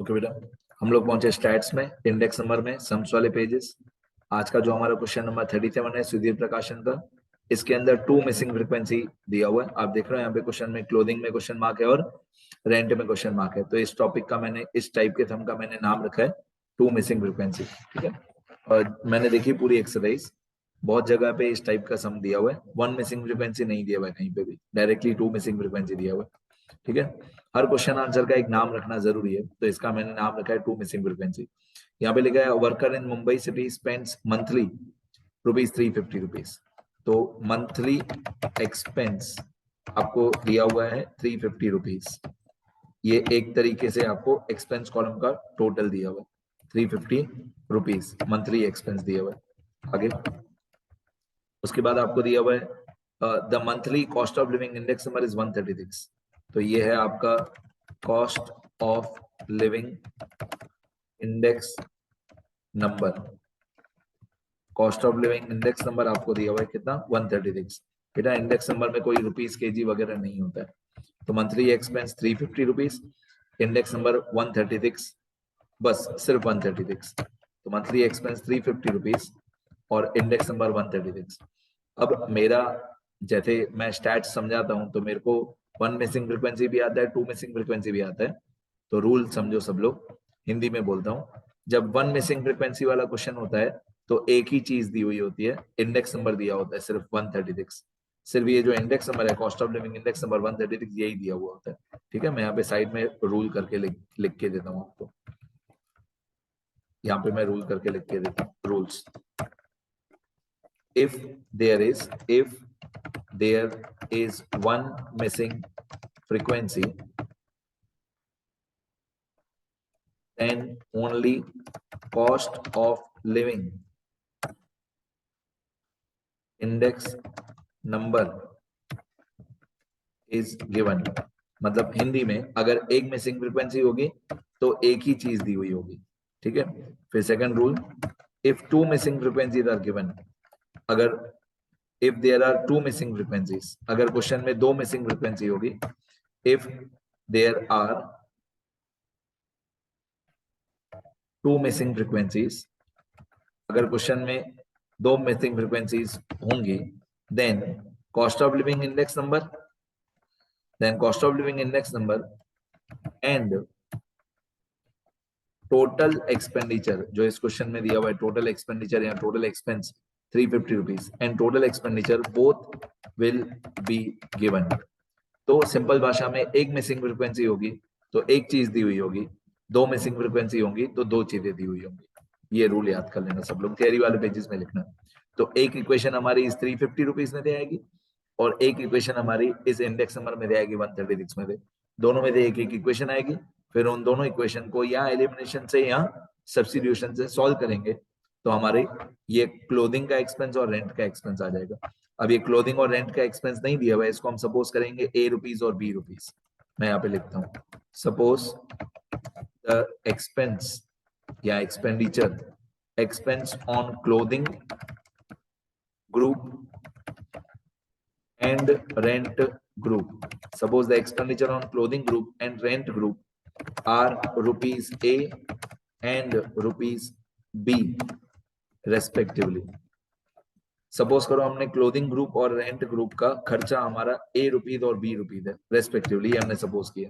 Okay बेटा, हम लोग पहुंचे स्टैट्स में, इंडेक्स नंबर में, सम्स वाले पेजेस। आज का जो हमारा क्वेश्चन नंबर 37 है सुधीर प्रकाशन का, इसके अंदर टू मिसिंग फ्रीक्वेंसी दिया हुआ है। आप देख रहे हो यहाँ पे क्वेश्चन में क्लोथिंग में क्वेश्चन मार्क है और रेंट में क्वेश्चन मार्क है। तो इस टॉपिक का मैंने, इस टाइप के थम का मैंने नाम रखा है टू मिसिंग फ्रीक्वेंसी। ठीक है, और मैंने देखी पूरी एक्सरसाइज, बहुत जगह पे इस टाइप का सम दिया हुआ है, वन मिसिंग फ्रीक्वेंसी नहीं दिया हुआ है कहीं पे भी, डायरेक्टली टू मिसिंग फ्रीक्वेंसी दिया हुआ है। ठीक है, हर क्वेश्चन आंसर का एक नाम रखना जरूरी है, तो इसका मैंने नाम रखा है टू मिसिंग फ्रीक्वेंसी। यहाँ पे लिखा है worker in Mumbai city spends monthly ₹350। तो मंथली एक्सपेंस आपको दिया हुआ है ₹350। ये एक तरीके से आपको एक्सपेंस कॉलम का टोटल दिया हुआ है, ₹350 मंथली एक्सपेंस दिया हुआ है। आगे उसके बाद आपको दिया हुआ है the monthly cost of living index number is 136। तो ये है आपका cost of living index number. Cost of living index number आपको दिया हुआ है कितना, 136। बेटा इंडेक्स नंबर में कोई रुपीस केजी वगैरह नहीं होता है। तो मंथली एक्सपेंस ₹350, इंडेक्स नंबर 136, बस सिर्फ 136। तो मंथली एक्सपेंस ₹350 और इंडेक्स नंबर 136। अब मेरा, जैसे मैं स्टैट्स समझाता हूं तो मेरे को वन मिसिंग फ्रीक्वेंसी भी आता है, टू मिसिंग फ्रीक्वेंसी भी आता है। तो रूल समझो सब लोग, हिंदी में बोलता हूँ। जब वन मिसिंग फ्रीक्वेंसी वाला क्वेश्चन होता है तो एक ही चीज दी हुई होती है, इंडेक्स नंबर दिया होता है सिर्फ 136। सिर्फ ये जो इंडेक्स नंबर है, cost of living index number 136, यही दिया हुआ होता है। ठीक है, मैं यहाँ पे साइड में रूल करके लिख के देता हूँ आपको। यहाँ पे मैं रूल करके लिख के देता हूँ, rules. if there is one missing frequency, then only cost of living index number is given। मतलब हिंदी में अगर एक मिसिंग फ्रीक्वेंसी होगी तो एक ही चीज दी हुई होगी। ठीक है, फिर second rule, if two missing frequencies are given, अगर if there are two missing frequencies, अगर क्वेश्चन में दो मिसिंग फ्रीक्वेंसी होगी, if there are two missing frequencies, अगर क्वेश्चन में दो मिसिंग फ्रीक्वेंसीज होंगी, then cost of living index number, then cost of living index number and total expenditure, जो इस क्वेश्चन में दिया हुआ है टोटल एक्सपेंडिचर या total expense ₹350 and total expenditure both will be given. तो सिंपल भाषा में एक मिसिंग फ्रीक्वेंसी होगी तो एक चीज दी हुई होगी, दो मिसिंग फ्रीक्वेंसी होंगी तो दो चीजें दी हुई होंगी। ये रूल याद कर लेना सब लोग, थियरी वाले पेजेस में लिखना। तो एक इक्वेशन हमारी इस ₹350 में दे आएगी और एक इक्वेशन हमारी इस इंडेक्स नंबर में दे आएगी 136 में दे। दोनों में दे एक एक इक्वेशन आएगी, फिर उन दोनों इक्वेशन को या एलिमिनेशन से या सब्स्टिट्यूशन से सॉल्व करेंगे तो हमारे ये क्लोथिंग का एक्सपेंस और रेंट का एक्सपेंस आ जाएगा। अब ये क्लोथिंग और रेंट का एक्सपेंस नहीं दिया हुआ है, इसको हम सपोज करेंगे ₹A और B। मैं यहाँ पे लिखता हूँ, सपोज द एक्सपेंस या expenditure, expense on clothing group and rent group. Suppose the expenditure on clothing group and rent group are ₹A and ₹B respectively. Suppose करो हमने क्लोथिंग ग्रुप और रेंट ग्रुप का खर्चा हमारा ₹A और B है respectively, हमने सपोज किया।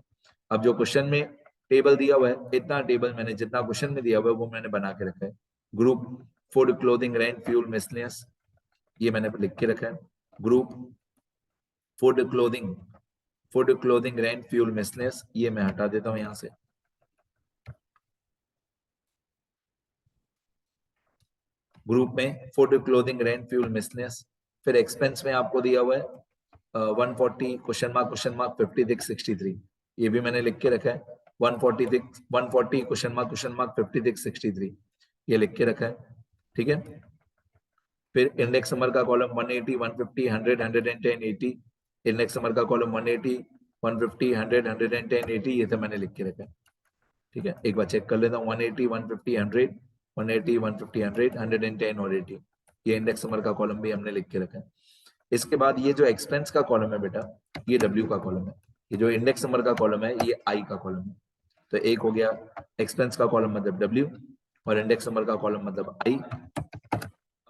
अब जो क्वेश्चन में टेबल दिया हुआ है, इतना टेबल मैंने जितना क्वेश्चन में दिया हुआ है वो मैंने बना के रखा है। Group food clothing rent fuel miscellaneous, ये मैंने लिख के रखा है। Group food clothing rent fuel miscellaneous, ये मैं हटा देता हूं यहां से। ग्रुप में food clothing rent fuel miscellaneous. फिर एक्सपेंस में आपको दिया हुआ है 140 क्वेश्चन मार्क 56 63, ये भी मैंने लिख के रखा है। 140 क्वेश्चन मार्क 56 63, ये लिख के रखा है। ठीक है, फिर इंडेक्स नंबर का कॉलम 180 150 100 110 80, इंडेक्स नंबर का कॉलम 180 150 100 110 80, ये तो मैंने लिख के रखा है। ठीक है, एक बार चेक कर लेता हूँ, 180 150 100 180 150 100 110 और 80, ये इंडेक्स नंबर का कॉलम भी हमने लिख के रखा है। इसके बाद ये जो एक्सपेंस का कॉलम है बेटा, ये W का कॉलम है। ये जो इंडेक्स नंबर का कॉलम है ये I का कॉलम है। तो एक हो गया एक्सपेंस का कॉलम मतलब डब्ल्यू और इंडेक्स नंबर का कॉलम मतलब आई।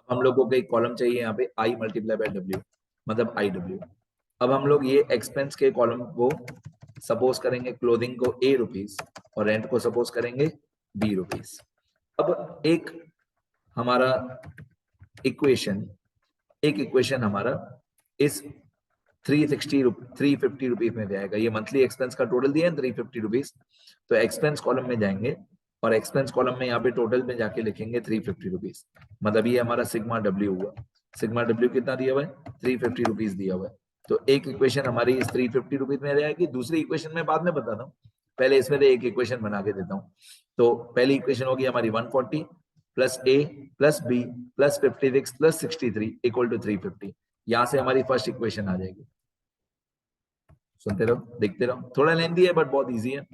हम लोगों को एक कॉलम चाहिए यहाँ पे आई मल्टीप्लाई बाय डब्ल्यू मतलब आई डब्ल्यू। अब हम लोग ये एक्सपेंस के कॉलम को सपोज करेंगे क्लोथिंग को ए रुपीज और रेंट को सपोज करेंगे बी रुपीज। अब एक हमारा इक्वेशन हमारा इस 350 रुपीज में जाएगा। ये मंथली एक्सपेंस का टोटल दिया है 350 रुपीज। तो एक्सपेंस कॉलम में जाएंगे और एक्सपेंस कॉलम में यहाँ पे टोटल में जाके लिखेंगे 350 रुपीज। मतलब ये हमारा सिग्मा डब्ल्यू हुआ। सिग्मा डब्ल्यू कितना दिया हुआ है 350 रुपीज दिया हुआ है। तो एक इक्वेशन हमारी इस 350 रुपीज में जाएगी। दूसरी इक्वेशन में बाद में बताता हूँ, पहले इसमें से एक इक्वेशन बना के देता हूँ। तो पहली इक्वेशन होगी हमारी 140 plus A plus B plus 56 plus 63 equal to 350। यहां से हमारी फर्स्ट इक्वेशन आ जाएगी। सुनते रहो, देखते रहो, थोड़ा लेंथी है बट बहुत इजी है,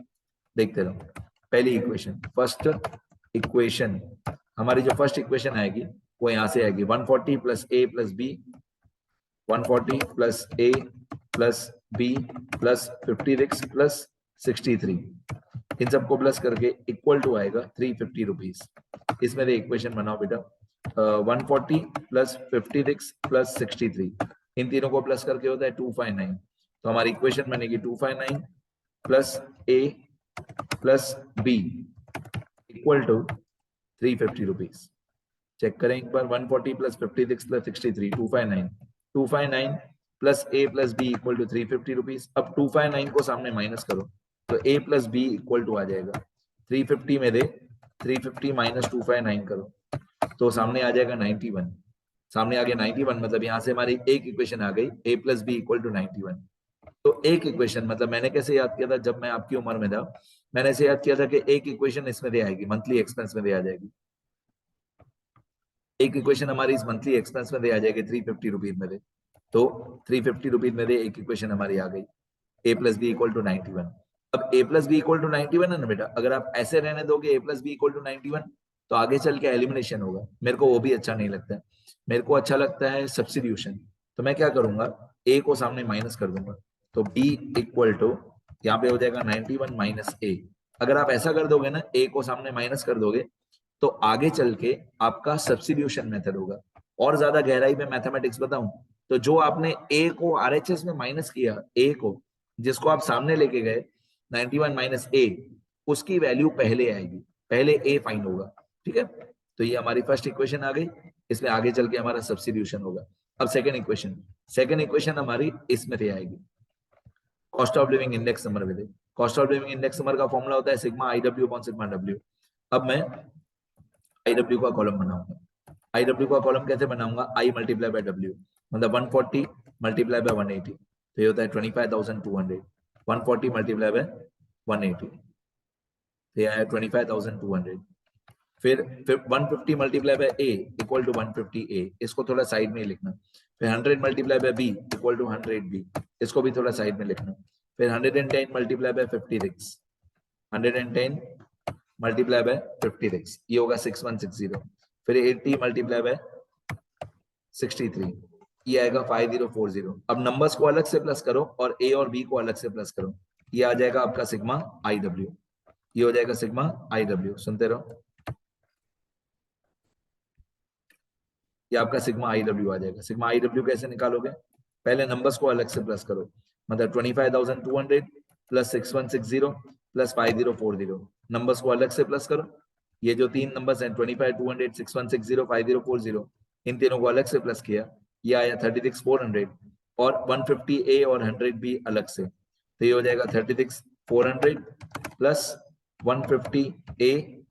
देखते रहो। पहली इक्वेशन, फर्स्ट इक्वेशन, हमारी जो फर्स्ट इक्वेशन आएगी वो यहां से आएगी 140 plus A plus B, 140 plus A plus B plus 56 plus 63, इन सबको प्लस करके इक्वल टू आएगा 350 रुपीज। इसमें से इक्वेशन बनाओ बेटा। 140 प्लस 56 प्लस 63, इन तीनों को प्लस करके होता है 259। तो हमारी इक्वेशन बनेगी 259 plus A plus B equal to 350 rupees. Check करें एक बार, 140 plus 56 plus 63 259 plus A plus B equal to 350 rupees. अब 259 को सामने माइनस करो तो A plus B equal to आ जाएगा 350 में दे 350 माइनस 259 करो तो सामने आ जाएगा 91। सामने आ गया 91, मतलब यहां से हमारी एक इक्वेशन आ गई ए प्लस बी इक्वल टू 91। तो एक इक्वेशन मतलब मैंने कैसे याद किया था, जब मैं आपकी उम्र में था मैंने ऐसे याद किया था कि एक इक्वेशन इसमें दे आएगी, मंथली एक्सपेंस में दे आ जाएगी। एक इक्वेशन हमारी इस मंथली एक्सपेंस में दे आ जाएगी 350 रुपीज में दे। तो 350 रुपीज में दे एक इक्वेशन हमारी आ गई ए प्लस बी इक्वल टू 91। अब ए प्लस बी इक्वल टू 91 है ना बेटा, अगर आप ऐसे रहने दोगे ए प्लस बी इक्वल टू 91 तो आगे चल के एलिमिनेशन होगा। मेरे को वो भी अच्छा नहीं लगता है, मेरे को अच्छा लगता है सब्स्टिट्यूशन। तो मैं क्या करूंगा, ए को सामने माइनस कर दूंगा तो बी इक्वल टू यहाँ पे हो जाएगा 91 माइनस ए। अगर आप ऐसा कर दोगे ना, ए को सामने माइनस कर दोगे तो आगे चल के आपका सब्स्टिट्यूशन मेथड होगा। और ज्यादा गहराई में मैथमेटिक्स बताऊं तो जो आपने ए को आरएचएस में माइनस किया, ए को जिसको आप सामने लेके गए 91 माइनस ए, उसकी वैल्यू पहले आएगी, पहले ए फाइंड होगा। ठीक है, तो ये हमारी फर्स्ट इक्वेशन आ गई, इसमें आगे चल के हमारा सब्स्टिट्यूशन होगा। अब सेकंड इक्वेशन हमारी इसमें से आएगी cost of living index number में। Cost of living index number का फॉर्मूला होता है sigma I W upon sigma W. अब मैं आई डब्ल्यू का कॉलम बनाऊंगा। आई डब्ल्यू का कॉलम कैसे बनाऊंगा, आई मल्टीप्लाई बाय डब्ल्यू, मतलब 140 मल्टीप्लाई बाय 180 तो ये होता है 25,200। 140 मल्टीप्लाई बाय 180 तो ये आया 25,200। फिर 150 multiply by A equal to 150 A, इसको थोड़ा साइड में लिखना। फिर 100 multiply by B equal to 100 B, इसको भी थोड़ा साइड में लिखना। फिर 110 मल्टीप्लाई बाय 56, 110 मल्टीप्लाई बाय 56, ये होगा 6160। फिर 80 मल्टीप्लाई बाय 63, ये आएगा 5040। अब नंबर्स को अलग से प्लस करो और ए और बी को अलग से प्लस करो, ये आ जाएगा आपका सिग्मा आई डब्ल्यू। ये हो जाएगा सिग्मा आई डब्ल्यू, सुनते रहो, ये आपका सिग्मा आई डब्ल्यू आ जाएगा। सिग्मा आई डब्ल्यू कैसे निकालोगे, पहले नंबर्स को अलग से प्लस करो, मतलब 25,200 प्लस 6160 प्लस 5040, नंबर्स को अलग से प्लस करो। ये जो तीन नंबर्स हैं 25,200 6160 5040, इन तीनों को अलग से प्लस किया, ये आया 36,400 और 150 ए और 100 बी अलग से, तो ये हो जाएगा 36,400 प्लस 150 ए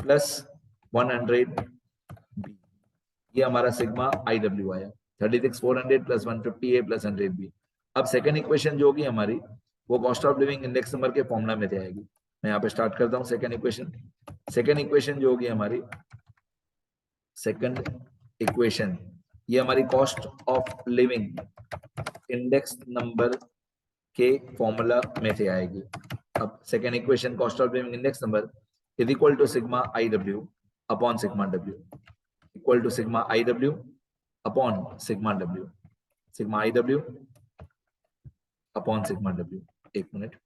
प्लस 100 बी, ये हमारा सिग्मा आई डब्ल्यू आया 36,400 प्लस 150 ए प्लस 100 बी। अब सेकंड इक्वेशन जो होगी हमारी वो cost of living index number के फॉर्मूला में आएगी। मैं यहाँ पे स्टार्ट करता हूँ सेकंड इक्वेशन। सेकंड इक्वेशन जो होगी हमारी, सेकंड इक्वेशन ये हमारी cost of living index number के फॉर्मूला में से आएगी। अब second equation cost of living index number is equal to sigma I W upon sigma W, equal to sigma I W upon sigma W, sigma I W upon sigma W. एक minute,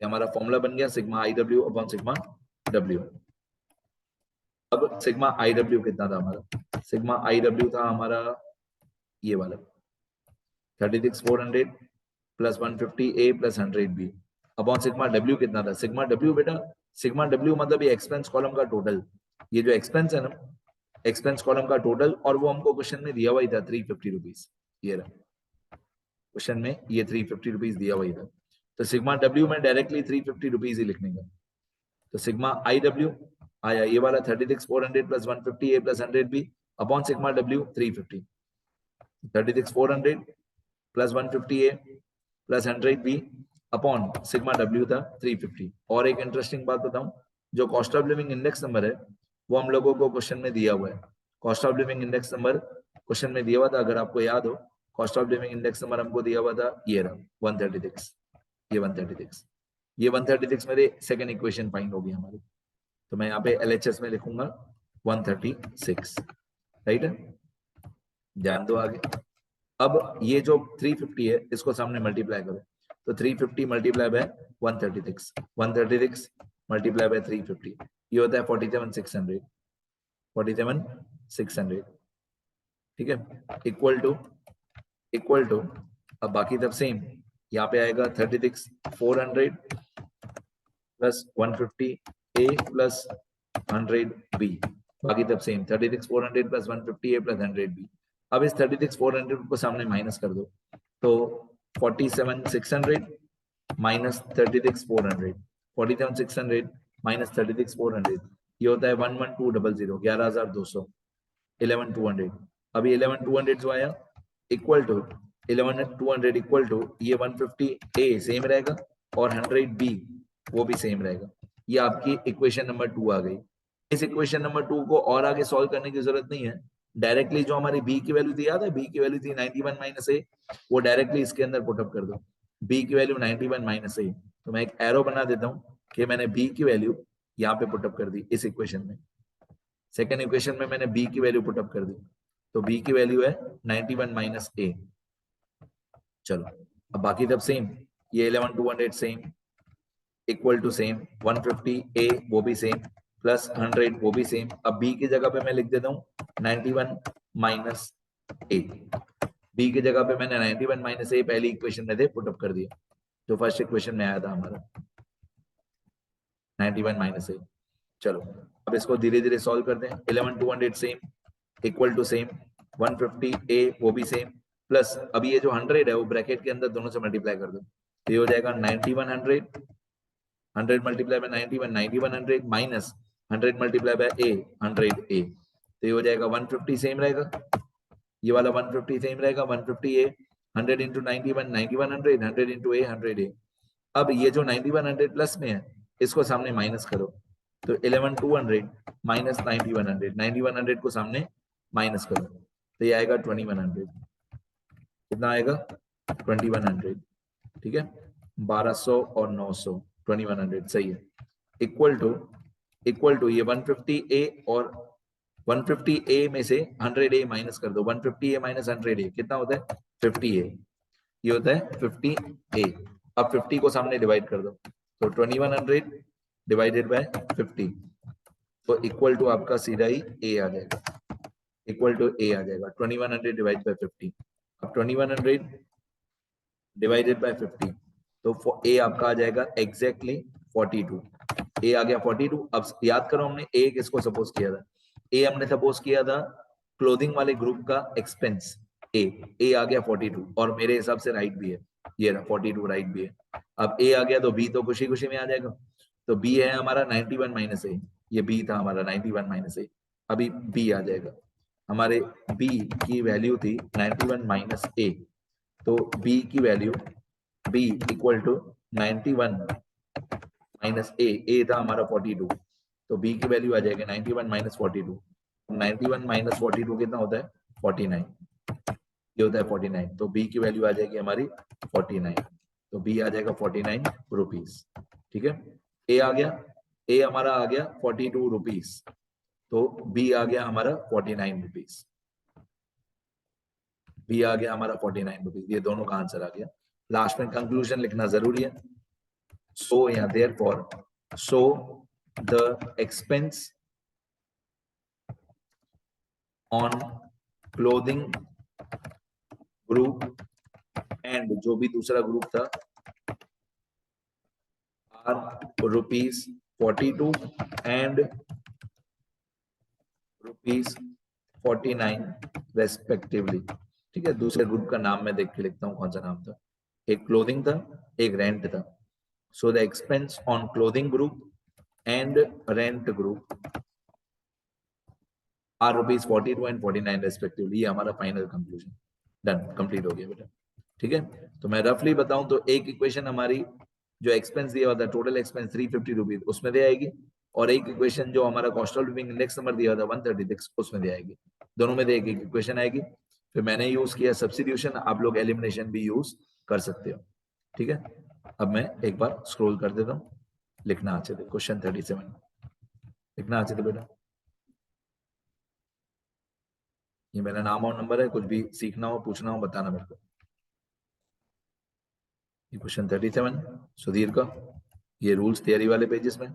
हमारा formula बन गया sigma I W upon sigma W. अब sigma I W कितना था हमारा, sigma I W था हमारा ये वाला 36,400 plus 150 A plus 100 B upon sigma W कितना था, सिग्मा डब्ल्यू बेटा, सिग्मा डब्ल्यू मतलब ये एक्सपेंस कॉलम का टोटल, ये जो एक्सपेंस है ना, एक्सपेंस कॉलम का टोटल, और वो हमको क्वेश्चन में दिया हुआ ही था 350 रुपीज, ये रहा क्वेश्चन में, ये 350 रुपीज दिया हुआ ही था। तो सिग्मा डब्ल्यू में डायरेक्टली 350 रुपीज ही लिखने का, तो सिग्मा आई डब्ल्यू आया ये वाला 36,400 plus 150 A plus 100 B upon sigma W 350, 36,400 plus 150 A plus 100 B upon sigma W था 350। और एक इंटरेस्टिंग बात बताऊं, जो cost of living index number है वो हम लोगों को क्वेश्चन में दिया हुआ है, cost of living index number question में दिया हुआ था, अगर आपको याद हो cost of living index number हमको दिया हुआ था ये रहा 136, ये 136, ये 136 मेरे सेकंड इक्वेशन फाइंड होगी हमारी, तो मैं यहाँ पे LHS में लिखूंगा 136, राइट है, ध्यान दो आगे। अब ये जो 350 है इसको सामने मल्टीप्लाई करो, तो 350 मल्टीप्लाई बाय 136, 136 मल्टीप्लाई बाय 350, ये होता है 47,600, 47,600, ठीक है, इक्वल टू अब बाकी तब सेम, यहाँ पे आएगा 36,400 प्लस 150 ए प्लस 100 बी, बाकी तब same 36,400 plus 150 A plus 100 B. अब इस 36,400 को सामने माइनस कर दो, तो 47,600 माइनस 36,400, 47,600 माइनस 36,400, ये होता है 11,200, 11,200, 11,200। अभी 11,200 जो आया इक्वल टू 11,200 इक्वल टू ये 150 ए सेम रहेगा और 100 बी वो भी सेम रहेगा, ये आपकी इक्वेशन नंबर 2 आ गई। इस इक्वेशन नंबर 2 को और आगे सॉल्व करने की जरूरत नहीं है, डायरेक्टली जो हमारी बी की वैल्यू थी, याद है बी की वैल्यू थी 91 माइनस ए, वो डायरेक्टली इसके अंदर पुटअप कर दो, बी की वैल्यू 91 माइनस ए, तो मैं एक एरो बना देता हूँ कि मैंने बी की वैल्यू यहाँ पे पुटअप कर दी इस इक्वेशन में, सेकेंड इक्वेशन में मैंने बी की वैल्यू पुटअप कर दी, तो बी की वैल्यू है 91 माइनस ए। चलो अब बाकी तब सेम, ये 11,200 सेम इक्वल टू सेम 150 ए वो भी सेम प्लस 100 वो भी सेम। अब बी की जगह पे मैं लिख देता हूँ 91 माइनस ए, बी की जगह पे मैंने 91 माइनस ए पहली इक्वेशन में थे पुटअप कर दिया, जो फर्स्ट इक्वेशन में आया था हमारा 91 माइनस ए। चलो अब इसको धीरे धीरे सॉल्व करते हैं, 11,200 सेम इक्वल टू सेम 150 ए वो भी सेम प्लस अभी ये जो 100 है वो ब्रैकेट के अंदर दोनों से मल्टीप्लाई कर दो, तो ये हो जाएगा 9100, 100 multiply by 91, 9100 minus 100 multiply by A 100 A, तो ये हो जाएगा 150 सेम रहेगा, ये वाला 150 सेम रहेगा, 150 ए 100 इंटू 91, 9100, 100 इंटू ए 100 ए। अब ये जो 9100 प्लस में है इसको सामने माइनस करो, तो 11,200 माइनस 9100, 9100 को सामने माइनस करो, तो ये आएगा 2100, कितना आएगा 2100, ठीक है, 1200 और 900, 2100 सही है, इक्वल टू ये 150 ए और 150 ए में से 100 ए माइनस कर दो, 150 ए माइनस 100 ए कितना होता है 50 ए, ये होता है 50 ए। अब 50 को सामने डिवाइड कर दो, तो 2100 डिवाइडेड बाय 50, तो इक्वल टू आपका सीधा ही ए आ जाएगा, इक्वल टू ए आ जाएगा 2100 डिवाइड बाय 50। अब 2100 डिवाइडेड बाय 50, तो ए आपका आ जाएगा एग्जैक्टली 42, ए आ गया 42। अब याद करो हमने ए किसको सपोज किया था, ए हमने सपोज किया था क्लोथिंग वाले ग्रुप का एक्सपेंस, ए आ गया 42 और मेरे हिसाब से राइट भी है, ये रहा 42 राइट भी है। अब ए आ गया तो बी तो खुशी खुशी में आ जाएगा, तो बी है हमारा 91 माइनस ए, ये बी था हमारा 91 माइनस ए, अभी बी आ जाएगा, हमारे बी की वैल्यू थी 91 माइनस ए, तो बी की value B equal to 91 minus A था हमारा 42, तो बी की वैल्यू आ जाएगी 91 माइनस 42, 91 माइनस 42 कितना होता है 49, ये होता है 49, तो बी की वैल्यू आ जाएगी हमारी 49, तो बी आ जाएगा 49 रुपीज, ठीक है। ए आ गया, ए हमारा आ गया 42 रुपीज, तो बी आ गया हमारा 49 रुपीज, बी आ गया हमारा 49 रुपीज, ये दोनों का आंसर आ गया। लास्ट में कंक्लूजन लिखना जरूरी है, so yeah, therefore, so the expense on clothing group and जो भी दूसरा ग्रुप था are rupees 42 and rupees 49 respectively. ठीक है, दूसरे ग्रुप का नाम मैं देख के लिखता हूँ कौन सा नाम था। एक क्लोथिंग था, एक रेंट था। So the expense on clothing group and rent group are rupees 42 and 49 respectively. ये हमारा फाइनल कंक्लूजन डन, कंप्लीट हो गया बेटा। ठीक है, तो मैं रफली बताऊं तो एक इक्वेशन हमारी जो एक्सपेंस दिया हुआ था, टोटल एक्सपेंस 350 रुपीज, उसमें दे आएगी, और एक इक्वेशन जो हमारा cost of living index number दिया हुआ था 136, उसमें दे आएगी। दोनों में दे एक इक्वेशन आएगी। फिर मैंने यूज किया सब्स्टिट्यूशन, आप लोग एलिमिनेशन भी यूज कर सकते हो। ठीक है, अब मैं एक बार स्क्रॉल कर देता हूँ, लिखना अच्छे थे। क्वेश्चन 37 लिखना अच्छे थे बेटा। ये मेरा नाम और नंबर है, कुछ भी सीखना हो पूछना हो बताना मेरे को। ये क्वेश्चन 37 सुधीर का, ये रूल्स थियरी वाले पेजेस में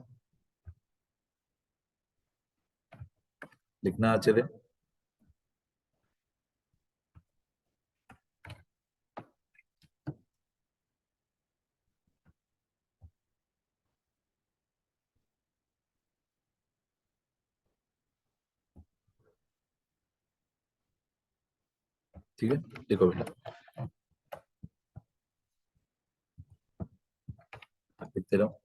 लिखना अच्छे थे। ठीक है, लिखो बेटा, लिखते रहो।